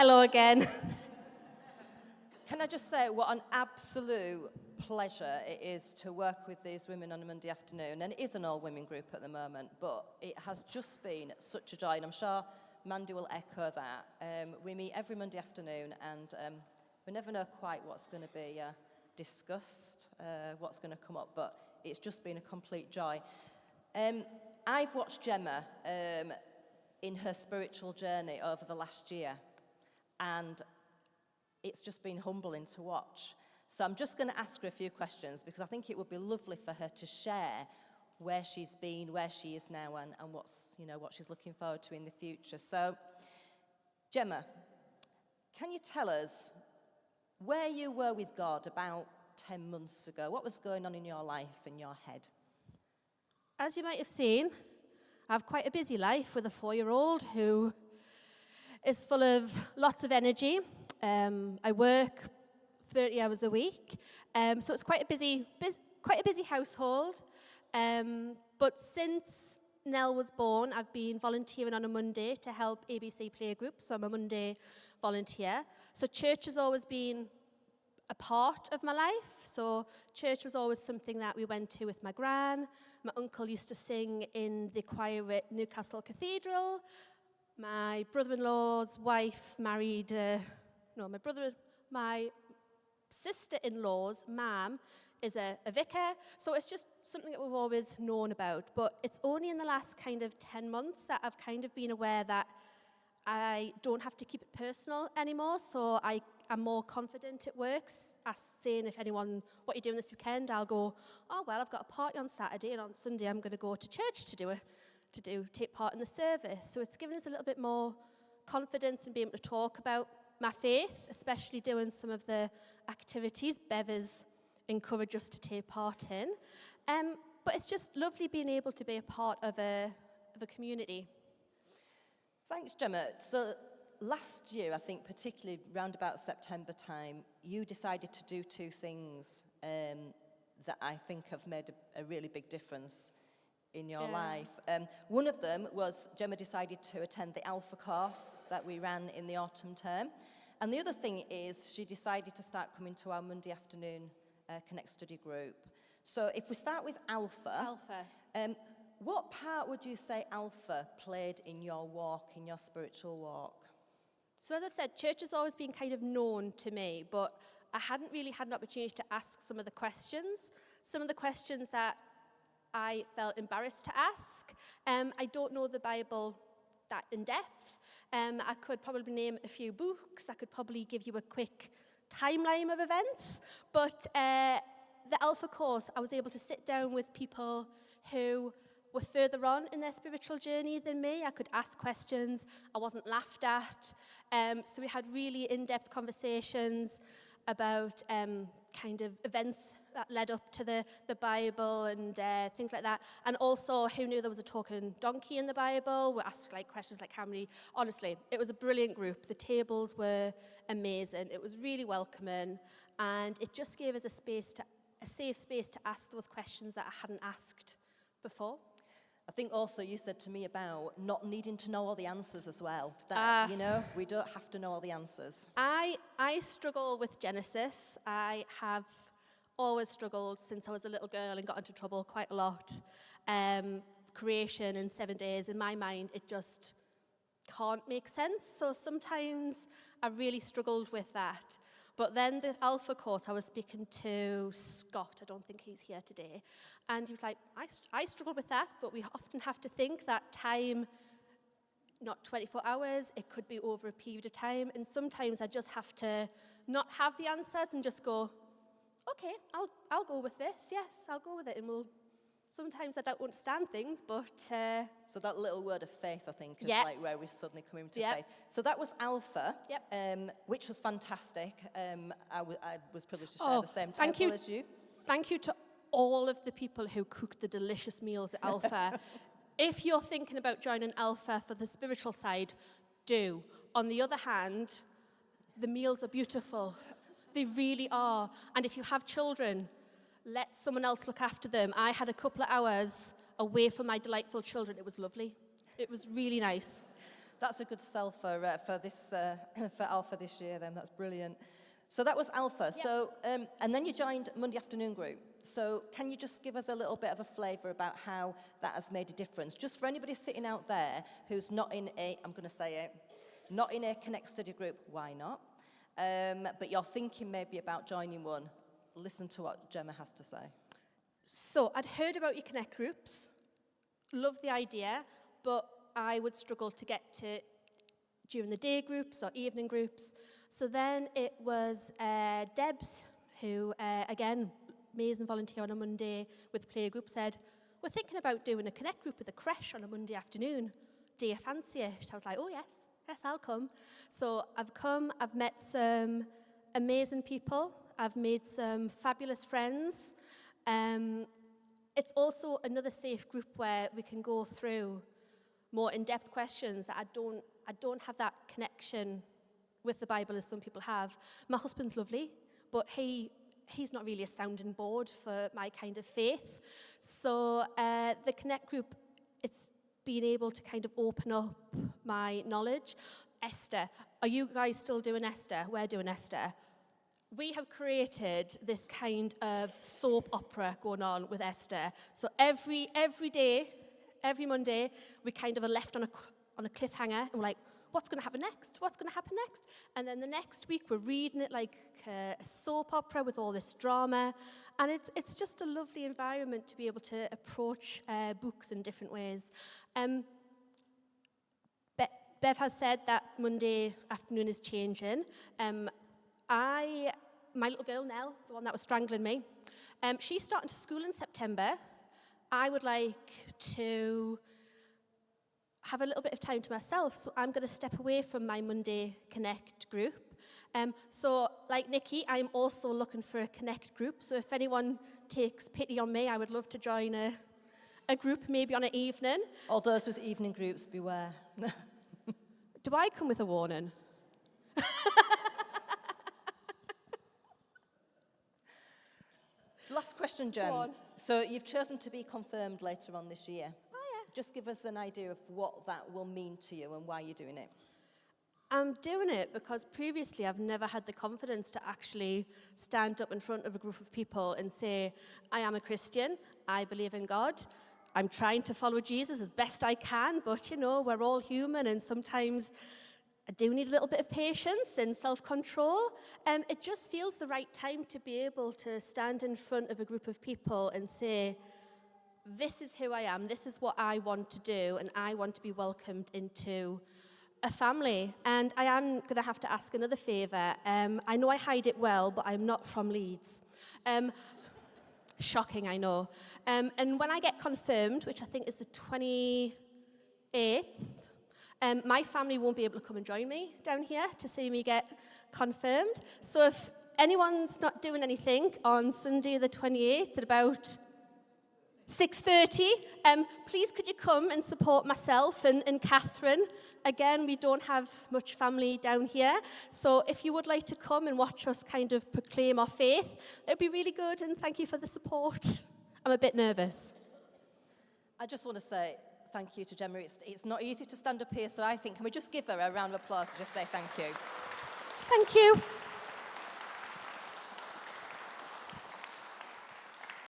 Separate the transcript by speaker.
Speaker 1: Hello again.
Speaker 2: Can I just say what an absolute pleasure it is to work with these women on a Monday afternoon, and it is an all-women group at the moment, but it has just been such a joy, and I'm sure Mandy will echo that. We meet every Monday afternoon, and we never know quite what's going to be discussed, what's going to come up, but it's just been a complete joy. I've watched Gemma in her spiritual journey over the last year, and it's just been humbling to watch. So I'm just going to ask her a few questions because I think it would be lovely for her to share where she's been, where she is now, and what's, what she's looking forward to in the future. So, Gemma, can you tell us where you were with God about 10 months ago? What was going on in your life and your head?
Speaker 1: As you might have seen, I have quite a busy life with a 4-year-old who is full of lots of energy. I work 30 hours a week, so it's quite a busy household. But since Nell was born, I've been volunteering on a Monday to help ABC Playgroup, so I'm a Monday volunteer. So church has always been a part of my life. So church was always something that we went to with my gran. My uncle used to sing in the choir at Newcastle Cathedral. My brother-in-law's wife married, my sister-in-law's mum is a vicar, so it's just something that we've always known about. But it's only in the last kind of 10 months that I've kind of been aware that I don't have to keep it personal anymore, so I'm more confident it works. Saying if anyone, what are you doing this weekend? I'll go, oh, well, I've got a party on Saturday, and on Sunday I'm going to go to church take part in the service. So it's given us a little bit more confidence in being able to talk about my faith, especially doing some of the activities Bev has encouraged us to take part in. But it's just lovely being able to be a part of a community.
Speaker 2: Thanks, Gemma. So last year, I think particularly round about September time, you decided to do two things that I think have made a really big difference in your life. One of them was Gemma decided to attend the Alpha course that we ran in the autumn term. And the other thing is she decided to start coming to our Monday afternoon Connect study group. So if we start with Alpha. What part would you say Alpha played in your walk, in your spiritual walk?
Speaker 1: So as I've said, church has always been kind of known to me, but I hadn't really had an opportunity to ask some of the questions that I felt embarrassed to ask. I don't know the Bible that in depth. I could probably name a few books. I could probably give you a quick timeline of events. But the Alpha course, I was able to sit down with people who were further on in their spiritual journey than me. I could ask questions. I wasn't laughed at. So we had really in-depth conversations about kind of events that led up to the Bible and things like that. And also, who knew there was a talking donkey in the Bible? We asked questions like how many. Honestly, it was a brilliant group. The tables were amazing. It was really welcoming. And it just gave us a safe space to ask those questions that I hadn't asked before.
Speaker 2: I think also you said to me about not needing to know all the answers as well. That, we don't have to know all the answers.
Speaker 1: I struggle with Genesis. I have always struggled since I was a little girl and got into trouble quite a lot. Creation in 7 days, in my mind, it just can't make sense. So sometimes I really struggled with that. But then the Alpha course, I was speaking to Scott, I don't think he's here today, and he was like, I struggle with that, but we often have to think that time, not 24 hours, it could be over a period of time, and sometimes I just have to not have the answers and just go, okay, I'll go with this, yes, I'll go with it, and sometimes I don't understand things, but...
Speaker 2: So that little word of faith, I think, is like where we suddenly come into faith. So that was Alpha, which was fantastic. I was privileged to share the same table as you.
Speaker 1: Thank you to all of the people who cooked the delicious meals at Alpha. If you're thinking about joining Alpha for the spiritual side, do. On the other hand, the meals are beautiful. They really are. And if you have children, let someone else look after them. I had a couple of hours away from my delightful children. It was lovely. It was really nice.
Speaker 2: That's a good sell for this for Alpha this year. Then that's brilliant. So that was Alpha.
Speaker 1: Yeah.
Speaker 2: So and then you joined Monday Afternoon Group. So can you just give us a little bit of a flavour about how that has made a difference, just for anybody sitting out there who's not in a, I'm going to say it, not in a Connect study group? Why not? But you're thinking maybe about joining one. Listen to what Gemma has to say.
Speaker 1: So I'd heard about your Connect groups, love the idea, but I would struggle to get to during the day groups or evening groups. So then it was Debs, who, again, amazing volunteer on a Monday with playgroup, said, we're thinking about doing a Connect group with a creche on a Monday afternoon. Do you fancy it? I was like, oh, yes, I'll come. So I've come, I've met some amazing people, I've made some fabulous friends. It's also another safe group where we can go through more in-depth questions that I don't have that connection with the Bible as some people have. My husband's lovely, but he's not really a sounding board for my kind of faith. So the Connect group, it's been able to kind of open up my knowledge. Esther, are you guys still doing Esther? We're doing Esther. We have created this kind of soap opera going on with Esther. So every day, every Monday, we kind of are left on a cliffhanger, and we're like, what's going to happen next? What's going to happen next? And then the next week, we're reading it like a soap opera with all this drama. And it's just a lovely environment to be able to approach books in different ways. Bev has said that Monday afternoon is changing. My little girl, Nell, the one that was strangling me, she's starting to school in September. I would like to have a little bit of time to myself, so I'm going to step away from my Monday Connect group. So, like Nikki, I'm also looking for a Connect group, so if anyone takes pity on me, I would love to join a group, maybe on an evening.
Speaker 2: All those with evening groups, beware.
Speaker 1: Do I come with a warning?
Speaker 2: Last question,
Speaker 1: Go
Speaker 2: Jem.
Speaker 1: on.
Speaker 2: So you've chosen to be confirmed later on this year.
Speaker 1: Oh, yeah.
Speaker 2: Just give us an idea of what that will mean to you and why you're doing it.
Speaker 1: I'm doing it because previously I've never had the confidence to actually stand up in front of a group of people and say, I am a Christian, I believe in God, I'm trying to follow Jesus as best I can, but we're all human, and sometimes I do need a little bit of patience and self-control. It just feels the right time to be able to stand in front of a group of people and say, this is who I am, this is what I want to do, and I want to be welcomed into a family. And I am going to have to ask another favour. I know I hide it well, but I'm not from Leeds. Shocking, I know. And when I get confirmed, which I think is the 28th, my family won't be able to come and join me down here to see me get confirmed. So if anyone's not doing anything on Sunday the 28th at about 6:30, please could you come and support myself and Catherine. Again, we don't have much family down here, so if you would like to come and watch us kind of proclaim our faith, it'd be really good, and thank you for the support. I'm a bit nervous.
Speaker 2: I just want to say thank you to Gemma. It's not easy to stand up here, so I think, can we just give her a round of applause and just say thank you?
Speaker 1: Thank you.